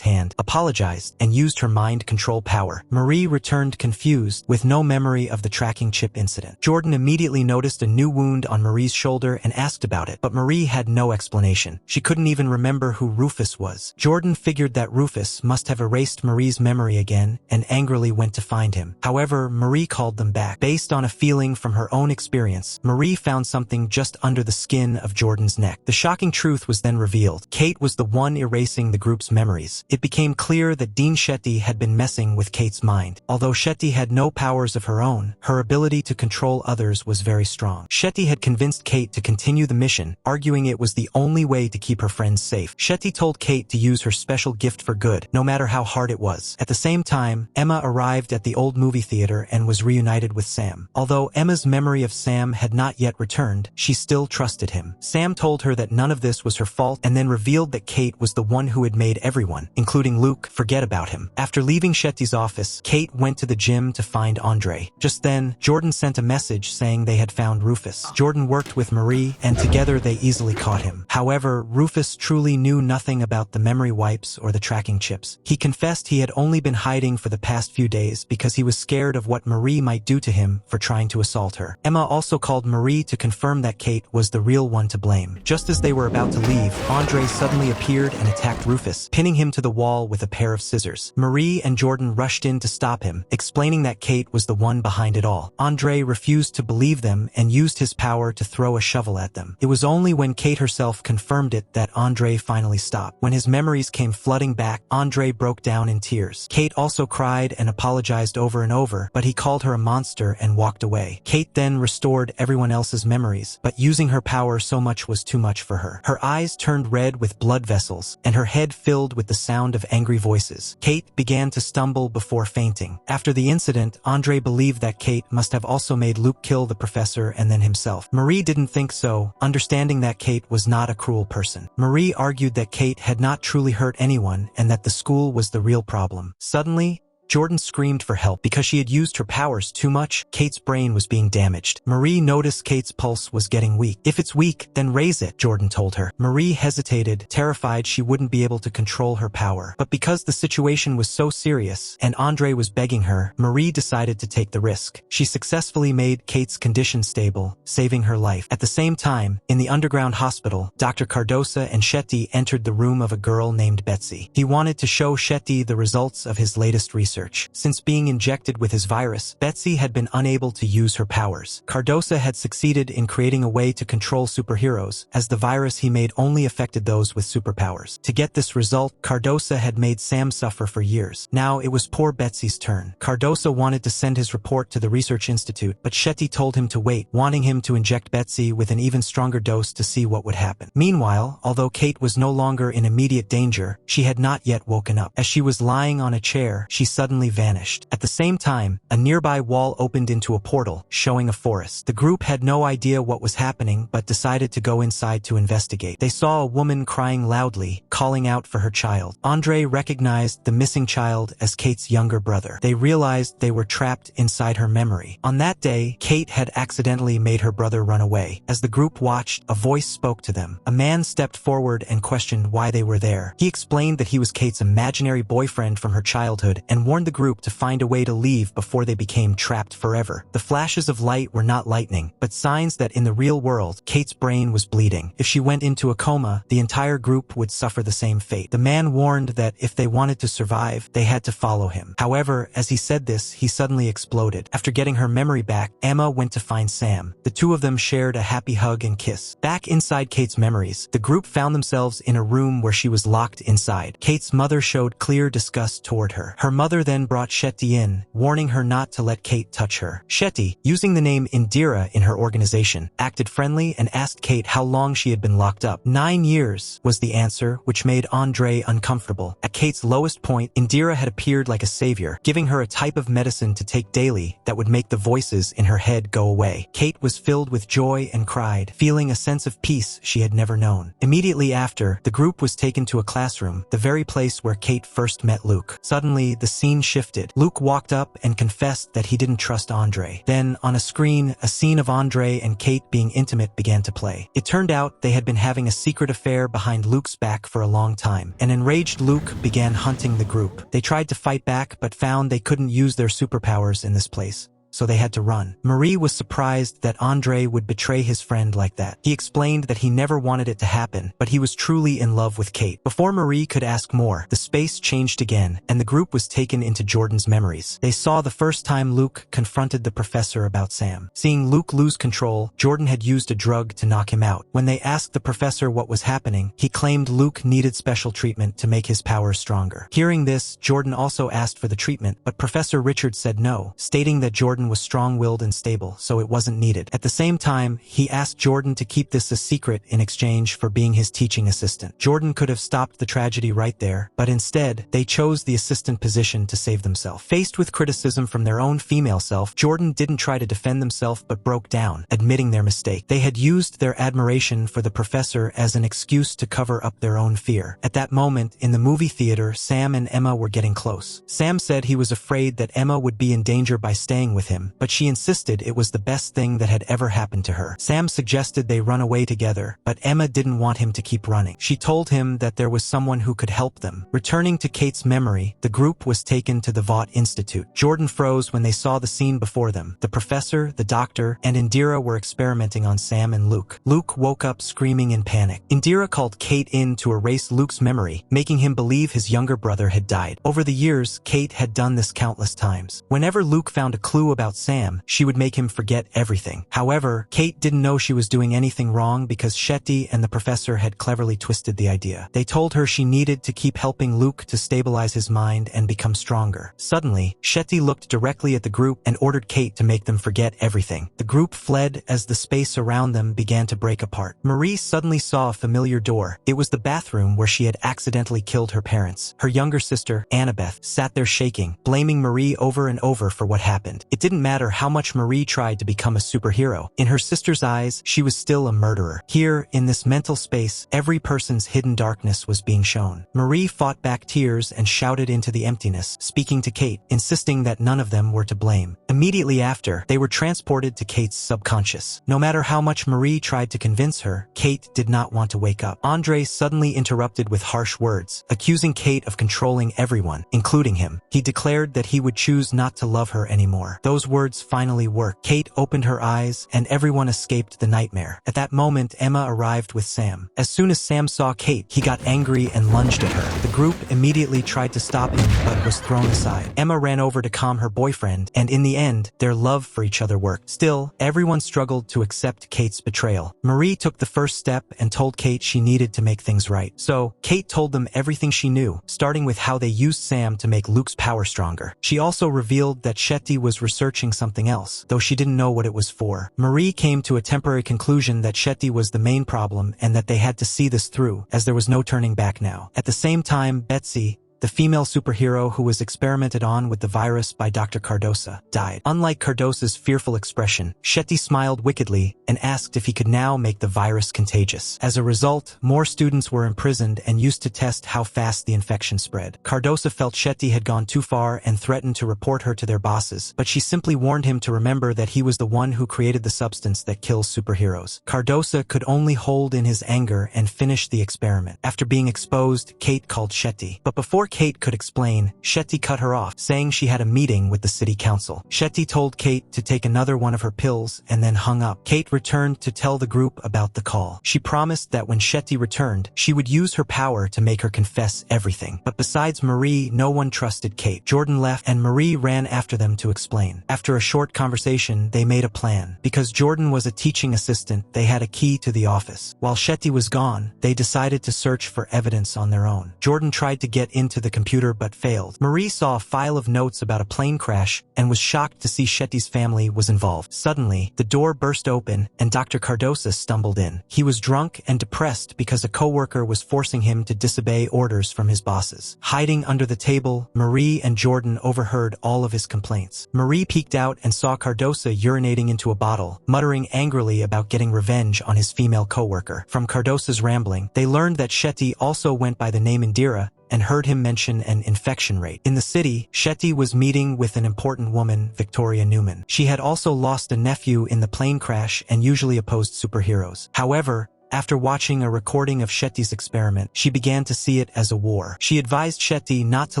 Speaker 1: hand, apologized, and used her mind control power. Marie returned confused, with no memory of the tracking chip incident. Jordan immediately noticed a new wound on Marie's shoulder and asked about it, but Marie had no explanation. She couldn't even remember who Rufus was. Jordan figured that Rufus must have erased Marie's memory again and angrily went to find him. However, Marie called them back. Based on a feeling from her own experience, Marie found something just under the skin of Jordan's neck. The shocking truth was then revealed. Kate was the one erasing the group's memories. It became clear that Dean Shetty had been messing with Kate's mind. Although Shetty had no powers of her own, her ability to control others was very strong. Shetty had convinced Kate to continue the mission, arguing it was the only way to keep her friends safe. Shetty told Kate to use her special gift for good, no matter how hard it was. At the same time, Emma arrived at the old movie theater and was reunited with Sam. Although Emma's memory of Sam had not yet returned, she still trusted him. Sam told her that none of this was her fault and then revealed that Kate was the one who had made everyone, including Luke, forget about him. After leaving Shetty's office, Kate went to the gym to find Andre. Just then, Jordan sent a message saying they had found Rufus. Jordan worked with Marie, and together they easily caught him. However, Rufus truly knew nothing about the memory wipes or the tracking chips. He confessed he had only been hiding for the past few days because he was scared of what Marie might do to him for trying to assault her. Emma also called Marie to confirm that Kate was the real one to blame. Just as they were about to leave, Andre suddenly appeared and attacked Rufus, pinning him to the wall with a pair of scissors. Marie and Jordan rushed in to stop him, explaining that Kate was the one behind it all. Andre refused to believe them and used his power to throw a shovel at them. It was only when Kate herself confirmed it that Andre finally stopped. When his memories came flooding back, Andre broke down in tears. Kate also cried and apologized over and over, but he called her a monster and walked away. Kate then restored everyone else's memories, but using her power so much was too much for her. Her eyes turned red with blood vessels, and her head filled with the sound of angry voices. Kate began to stumble before fainting. After the incident, Andre believed that Kate must have also made Luke kill the professor and then himself. Marie didn't think so, understanding that Kate was not a cruel person. Marie argued that Kate had not truly hurt anyone and that the school was the real problem. Suddenly, Jordan screamed for help because she had used her powers too much. Kate's brain was being damaged. Marie noticed Kate's pulse was getting weak. If it's weak, then raise it, Jordan told her. Marie hesitated, terrified she wouldn't be able to control her power. But because the situation was so serious and Andre was begging her, Marie decided to take the risk. She successfully made Kate's condition stable, saving her life. At the same time, in the underground hospital, Dr. Cardosa and Shetty entered the room of a girl named Betsy. He wanted to show Shetty the results of his latest research. Since being injected with his virus, Betsy had been unable to use her powers. Cardosa had succeeded in creating a way to control superheroes, as the virus he made only affected those with superpowers. To get this result, Cardosa had made Sam suffer for years. Now it was poor Betsy's turn. Cardosa wanted to send his report to the research institute, but Shetty told him to wait, wanting him to inject Betsy with an even stronger dose to see what would happen. Meanwhile, although Kate was no longer in immediate danger, she had not yet woken up. As she was lying on a chair, she suddenly suddenly vanished. At the same time, a nearby wall opened into a portal, showing a forest. The group had no idea what was happening but decided to go inside to investigate. They saw a woman crying loudly, calling out for her child. Andre recognized the missing child as Kate's younger brother. They realized they were trapped inside her memory. On that day, Kate had accidentally made her brother run away. As the group watched, a voice spoke to them. A man stepped forward and questioned why they were there. He explained that he was Kate's imaginary boyfriend from her childhood and warned the group to find a way to leave before they became trapped forever. The flashes of light were not lightning, but signs that in the real world, Kate's brain was bleeding. If she went into a coma, the entire group would suffer the same fate. The man warned that if they wanted to survive, they had to follow him. However, as he said this, he suddenly exploded. After getting her memory back, Emma went to find Sam. The two of them shared a happy hug and kiss. Back inside Kate's memories, the group found themselves in a room where she was locked inside. Kate's mother showed clear disgust toward her. Her mother then brought Shetty in, warning her not to let Kate touch her. Shetty, using the name Indira in her organization, acted friendly and asked Kate how long she had been locked up. 9 years was the answer, which made Andre uncomfortable. At Kate's lowest point, Indira had appeared like a savior, giving her a type of medicine to take daily that would make the voices in her head go away. Kate was filled with joy and cried, feeling a sense of peace she had never known. Immediately after, the group was taken to a classroom, the very place where Kate first met Luke. Suddenly, the scene shifted. Luke walked up and confessed that he didn't trust Andre. Then, on a screen, a scene of Andre and Kate being intimate began to play. It turned out they had been having a secret affair behind Luke's back for a long time. An enraged Luke began hunting the group. They tried to fight back but found they couldn't use their superpowers in this place, so they had to run. Marie was surprised that Andre would betray his friend like that. He explained that he never wanted it to happen, but he was truly in love with Kate. Before Marie could ask more, the space changed again, and the group was taken into Jordan's memories. They saw the first time Luke confronted the professor about Sam. Seeing Luke lose control, Jordan had used a drug to knock him out. When they asked the professor what was happening, he claimed Luke needed special treatment to make his powers stronger. Hearing this, Jordan also asked for the treatment, but Professor Richard said no, stating that Jordan was strong-willed and stable, so it wasn't needed. At the same time, he asked Jordan to keep this a secret in exchange for being his teaching assistant. Jordan could have stopped the tragedy right there, but instead, they chose the assistant position to save themselves. Faced with criticism from their own female self, Jordan didn't try to defend themselves but broke down, admitting their mistake. They had used their admiration for the professor as an excuse to cover up their own fear. At that moment, in the movie theater, Sam and Emma were getting close. Sam said he was afraid that Emma would be in danger by staying with him, but she insisted it was the best thing that had ever happened to her. Sam suggested they run away together, but Emma didn't want him to keep running. She told him that there was someone who could help them. Returning to Kate's memory, the group was taken to the Vought Institute. Jordan froze when they saw the scene before them. The professor, the doctor, and Indira were experimenting on Sam and Luke. Luke woke up screaming in panic. Indira called Kate in to erase Luke's memory, making him believe his younger brother had died. Over the years, Kate had done this countless times. Whenever Luke found a clue about Sam, she would make him forget everything. However, Kate didn't know she was doing anything wrong because Shetty and the professor had cleverly twisted the idea. They told her she needed to keep helping Luke to stabilize his mind and become stronger. Suddenly, Shetty looked directly at the group and ordered Kate to make them forget everything. The group fled as the space around them began to break apart. Marie suddenly saw a familiar door. It was the bathroom where she had accidentally killed her parents. Her younger sister, Annabeth, sat there shaking, blaming Marie over and over for what happened. It didn't matter how much Marie tried to become a superhero. In her sister's eyes, she was still a murderer. Here, in this mental space, every person's hidden darkness was being shown. Marie fought back tears and shouted into the emptiness, speaking to Kate, insisting that none of them were to blame. Immediately after, they were transported to Kate's subconscious. No matter how much Marie tried to convince her, Kate did not want to wake up. Andre suddenly interrupted with harsh words, accusing Kate of controlling everyone, including him. He declared that he would choose not to love her anymore. Those words finally worked. Kate opened her eyes, and everyone escaped the nightmare. At that moment, Emma arrived with Sam. As soon as Sam saw Kate, he got angry and lunged at her. The group immediately tried to stop him, but was thrown aside. Emma ran over to calm her boyfriend, and in the end, their love for each other worked. Still, everyone struggled to accept Kate's betrayal. Marie took the first step and told Kate she needed to make things right. So, Kate told them everything she knew, starting with how they used Sam to make Luke's power stronger. She also revealed that Shetty was researching something else, though she didn't know what it was for. Marie came to a temporary conclusion that Shetty was the main problem and that they had to see this through, as there was no turning back now. At the same time, Betsy, the female superhero who was experimented on with the virus by Dr. Cardosa, died. Unlike Cardosa's fearful expression, Shetty smiled wickedly and asked if he could now make the virus contagious. As a result, more students were imprisoned and used to test how fast the infection spread. Cardosa felt Shetty had gone too far and threatened to report her to their bosses, but she simply warned him to remember that he was the one who created the substance that kills superheroes. Cardosa could only hold in his anger and finish the experiment. After being exposed, Kate called Shetty. But before Kate could explain, Shetty cut her off, saying she had a meeting with the city council. Shetty told Kate to take another one of her pills and then hung up. Kate returned to tell the group about the call. She promised that when Shetty returned, she would use her power to make her confess everything. But besides Marie, no one trusted Kate. Jordan left and Marie ran after them to explain. After a short conversation, they made a plan. Because Jordan was a teaching assistant, they had a key to the office. While Shetty was gone, they decided to search for evidence on their own. Jordan tried to get into the computer but failed. Marie saw a file of notes about a plane crash and was shocked to see Shetty's family was involved. Suddenly, the door burst open and Dr. Cardosa stumbled in. He was drunk and depressed because a coworker was forcing him to disobey orders from his bosses. Hiding under the table, Marie and Jordan overheard all of his complaints. Marie peeked out and saw Cardosa urinating into a bottle, muttering angrily about getting revenge on his female coworker. From Cardosa's rambling, they learned that Shetty also went by the name Indira and heard him mention an infection rate. In the city, Shetty was meeting with an important woman, Victoria Newman. She had also lost a nephew in the plane crash and usually opposed superheroes. However, after watching a recording of Shetty's experiment, she began to see it as a war. She advised Shetty not to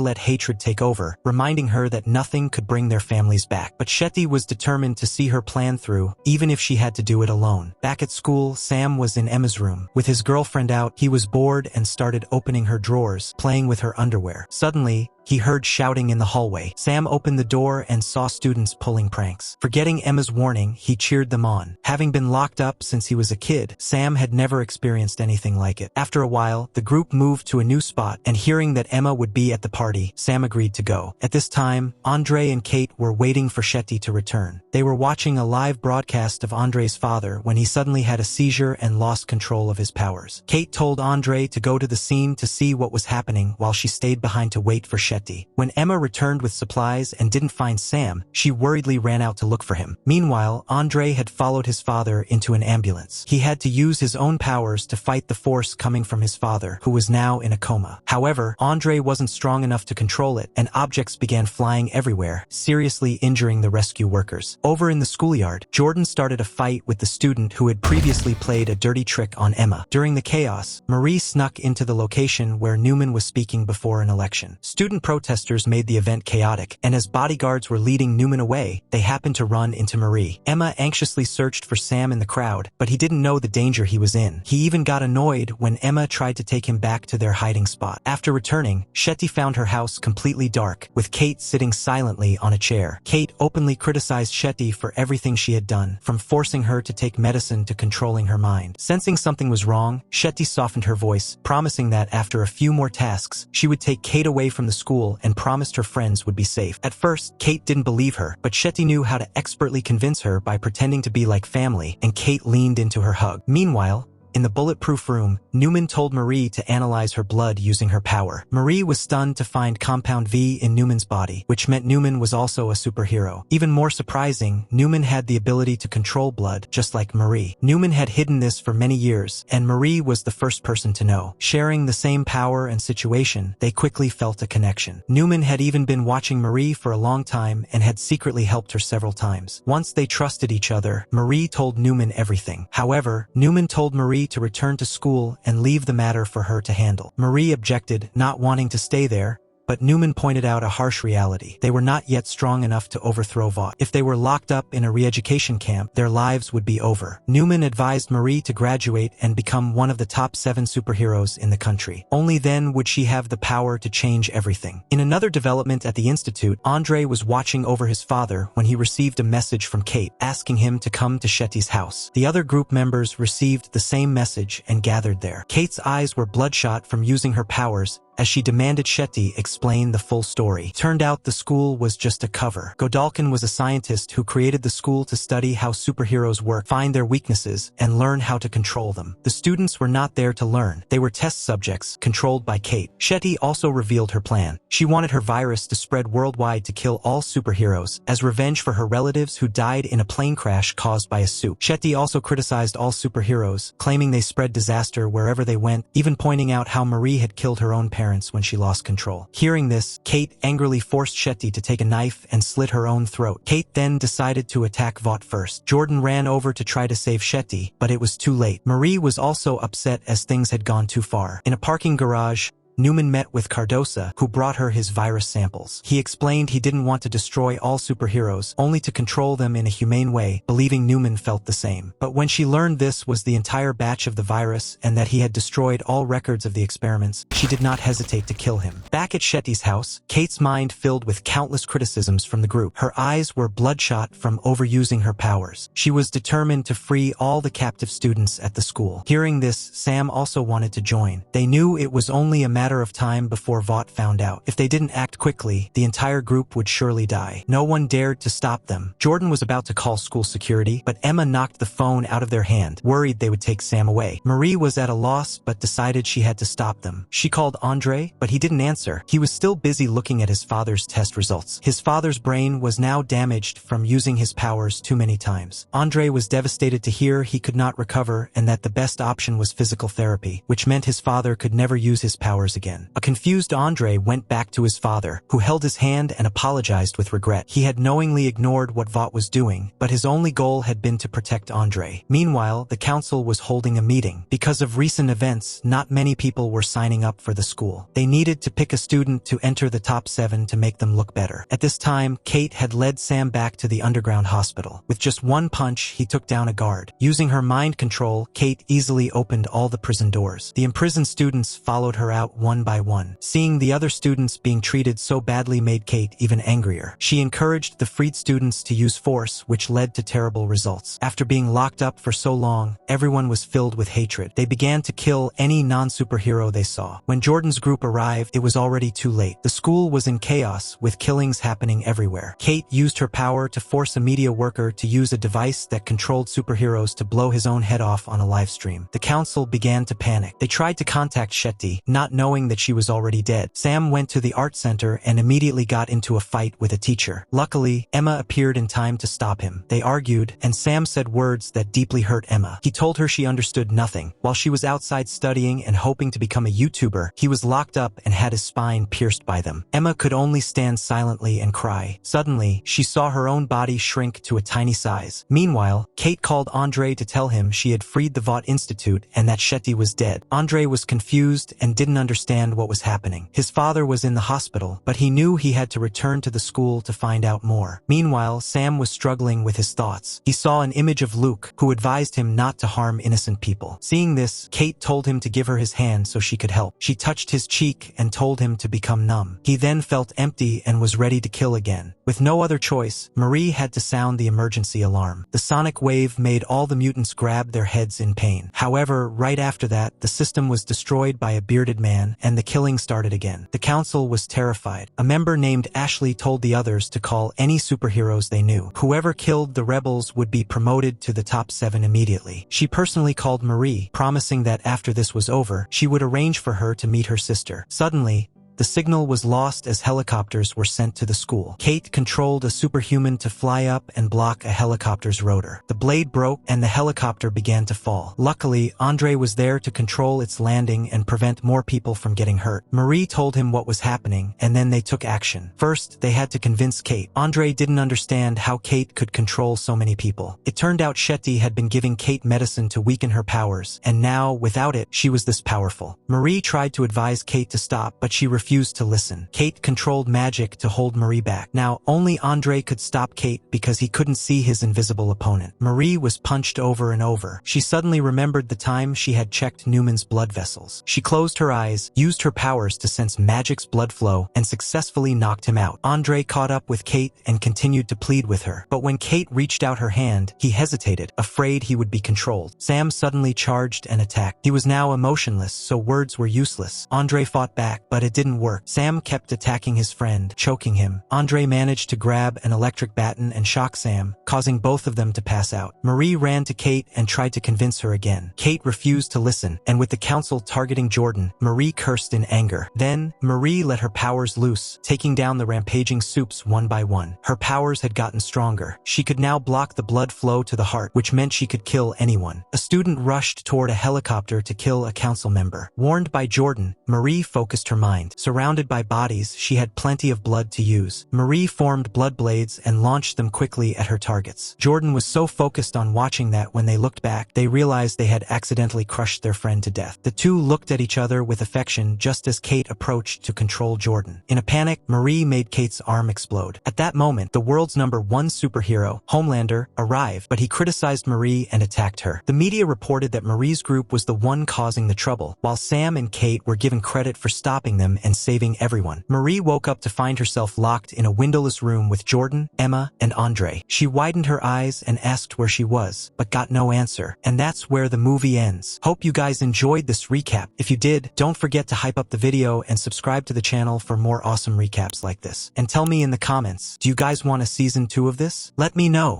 Speaker 1: let hatred take over, reminding her that nothing could bring their families back. But Shetty was determined to see her plan through, even if she had to do it alone. Back at school, Sam was in Emma's room. With his girlfriend out, he was bored and started opening her drawers, playing with her underwear. Suddenly, he heard shouting in the hallway. Sam opened the door and saw students pulling pranks. Forgetting Emma's warning, he cheered them on. Having been locked up since he was a kid, Sam had never experienced anything like it. After a while, the group moved to a new spot, and hearing that Emma would be at the party, Sam agreed to go. At this time, Andre and Kate were waiting for Shetty to return. They were watching a live broadcast of Andre's father when he suddenly had a seizure and lost control of his powers. Kate told Andre to go to the scene to see what was happening while she stayed behind to wait for Shetty. When Emma returned with supplies and didn't find Sam, she worriedly ran out to look for him. Meanwhile, Andre had followed his father into an ambulance. He had to use his own powers to fight the force coming from his father, who was now in a coma. However, Andre wasn't strong enough to control it, and objects began flying everywhere, seriously injuring the rescue workers. Over in the schoolyard, Jordan started a fight with the student who had previously played a dirty trick on Emma. During the chaos, Marie snuck into the location where Newman was speaking before an election. Student protesters made the event chaotic, and as bodyguards were leading Newman away, they happened to run into Marie. Emma anxiously searched for Sam in the crowd, but he didn't know the danger he was in. He even got annoyed when Emma tried to take him back to their hiding spot. After returning, Shetty found her house completely dark, with Kate sitting silently on a chair. Kate openly criticized Shetty for everything she had done, from forcing her to take medicine to controlling her mind. Sensing something was wrong, Shetty softened her voice, promising that after a few more tasks, she would take Kate away from the school and promised her friends would be safe. At first, Kate didn't believe her, but Shetty knew how to expertly convince her by pretending to be like family, and Kate leaned into her hug. Meanwhile, in the bulletproof room, Newman told Marie to analyze her blood using her power. Marie was stunned to find compound V in Newman's body, which meant Newman was also a superhero. Even more surprising, Newman had the ability to control blood, just like Marie. Newman had hidden this for many years, and Marie was the first person to know. Sharing the same power and situation, they quickly felt a connection. Newman had even been watching Marie for a long time and had secretly helped her several times. Once they trusted each other, Marie told Newman everything. However, Newman told Marie to return to school and leave the matter for her to handle. Marie objected, not wanting to stay there, but Newman pointed out a harsh reality. They were not yet strong enough to overthrow Vought. If they were locked up in a re-education camp, their lives would be over. Newman advised Marie to graduate and become one of the top 7 superheroes in the country. Only then would she have the power to change everything. In another development at the Institute, Andre was watching over his father when he received a message from Kate, asking him to come to Shetty's house. The other group members received the same message and gathered there. Kate's eyes were bloodshot from using her powers, as she demanded Shetty explain the full story. Turned out the school was just a cover. Godalkin was a scientist who created the school to study how superheroes work, find their weaknesses, and learn how to control them. The students were not there to learn. They were test subjects, controlled by Kate. Shetty also revealed her plan. She wanted her virus to spread worldwide to kill all superheroes, as revenge for her relatives who died in a plane crash caused by a suit. Shetty also criticized all superheroes, claiming they spread disaster wherever they went, even pointing out how Marie had killed her own parents when she lost control. Hearing this, Kate angrily forced Shetty to take a knife and slit her own throat. Kate then decided to attack Vought first. Jordan ran over to try to save Shetty, but it was too late. Marie was also upset as things had gone too far. In a parking garage, Newman met with Cardosa, who brought her his virus samples. He explained he didn't want to destroy all superheroes, only to control them in a humane way, believing Newman felt the same. But when she learned this was the entire batch of the virus and that he had destroyed all records of the experiments, she did not hesitate to kill him. Back at Shetty's house, Kate's mind filled with countless criticisms from the group. Her eyes were bloodshot from overusing her powers. She was determined to free all the captive students at the school. Hearing this, Sam also wanted to join. They knew it was only a matter of time before Vought found out. If they didn't act quickly, the entire group would surely die. No one dared to stop them. Jordan was about to call school security, but Emma knocked the phone out of their hand, worried they would take Sam away. Marie was at a loss, but decided she had to stop them. She called Andre, but he didn't answer. He was still busy looking at his father's test results. His father's brain was now damaged from using his powers too many times. Andre was devastated to hear he could not recover and that the best option was physical therapy, which meant his father could never use his powers again. A confused Andre went back to his father, who held his hand and apologized with regret. He had knowingly ignored what Vought was doing, but his only goal had been to protect Andre. Meanwhile, the council was holding a meeting. Because of recent events, not many people were signing up for the school. They needed to pick a student to enter the top 7 to make them look better. At this time, Kate had led Sam back to the underground hospital. With just one punch, he took down a guard. Using her mind control, Kate easily opened all the prison doors. The imprisoned students followed her out one by one. Seeing the other students being treated so badly made Kate even angrier. She encouraged the freed students to use force, which led to terrible results. After being locked up for so long, everyone was filled with hatred. They began to kill any non-superhero they saw. When Jordan's group arrived, it was already too late. The school was in chaos, with killings happening everywhere. Kate used her power to force a media worker to use a device that controlled superheroes to blow his own head off on a live stream. The council began to panic. They tried to contact Shetty, not knowing that she was already dead. Sam went to the art center and immediately got into a fight with a teacher. Luckily, Emma appeared in time to stop him. They argued, and Sam said words that deeply hurt Emma. He told her she understood nothing. While she was outside studying and hoping to become a YouTuber, he was locked up and had his spine pierced by them. Emma could only stand silently and cry. Suddenly, she saw her own body shrink to a tiny size. Meanwhile, Kate called Andre to tell him she had freed the Vought Institute and that Shetty was dead. Andre was confused and didn't understand what was happening. His father was in the hospital, but he knew he had to return to the school to find out more. Meanwhile, Sam was struggling with his thoughts. He saw an image of Luke, who advised him not to harm innocent people. Seeing this, Kate told him to give her his hand so she could help. She touched his cheek and told him to become numb. He then felt empty and was ready to kill again. With no other choice, Marie had to sound the emergency alarm. The sonic wave made all the mutants grab their heads in pain. However, right after that, the system was destroyed by a bearded man, and the killing started again. The council was terrified. A member named Ashley told the others to call any superheroes they knew. Whoever killed the rebels would be promoted to the top 7 immediately. She personally called Marie, promising that after this was over, she would arrange for her to meet her sister. Suddenly, the signal was lost as helicopters were sent to the school. Kate controlled a superhuman to fly up and block a helicopter's rotor. The blade broke and the helicopter began to fall. Luckily, Andre was there to control its landing and prevent more people from getting hurt. Marie told him what was happening, and then they took action. First, they had to convince Kate. Andre didn't understand how Kate could control so many people. It turned out Shetty had been giving Kate medicine to weaken her powers, and now, without it, she was this powerful. Marie tried to advise Kate to stop, but she refused refused to listen. Kate controlled magic to hold Marie back. Now, only Andre could stop Kate because he couldn't see his invisible opponent. Marie was punched over and over. She suddenly remembered the time she had checked Newman's blood vessels. She closed her eyes, used her powers to sense magic's blood flow, and successfully knocked him out. Andre caught up with Kate and continued to plead with her. But when Kate reached out her hand, he hesitated, afraid he would be controlled. Sam suddenly charged and attacked. He was now emotionless, so words were useless. Andre fought back, but it didn't work. Sam kept attacking his friend, choking him. Andre managed to grab an electric baton and shock Sam, causing both of them to pass out. Marie ran to Kate and tried to convince her again. Kate refused to listen, and with the council targeting Jordan, Marie cursed in anger. Then, Marie let her powers loose, taking down the rampaging Supes one by one. Her powers had gotten stronger. She could now block the blood flow to the heart, which meant she could kill anyone. A student rushed toward a helicopter to kill a council member. Warned by Jordan, Marie focused her mind. Surrounded by bodies, she had plenty of blood to use. Marie formed blood blades and launched them quickly at her targets. Jordan was so focused on watching that when they looked back, they realized they had accidentally crushed their friend to death. The two looked at each other with affection just as Kate approached to control Jordan. In a panic, Marie made Kate's arm explode. At that moment, the world's #1 superhero, Homelander, arrived, but he criticized Marie and attacked her. The media reported that Marie's group was the one causing the trouble, while Sam and Kate were given credit for stopping them and saving everyone. Marie woke up to find herself locked in a windowless room with Jordan, Emma, and Andre. She widened her eyes and asked where she was, but got no answer. And that's where the movie ends. Hope you guys enjoyed this recap. If you did, don't forget to hype up the video and subscribe to the channel for more awesome recaps like this. And tell me in the comments, do you guys want a season 2 of this? Let me know.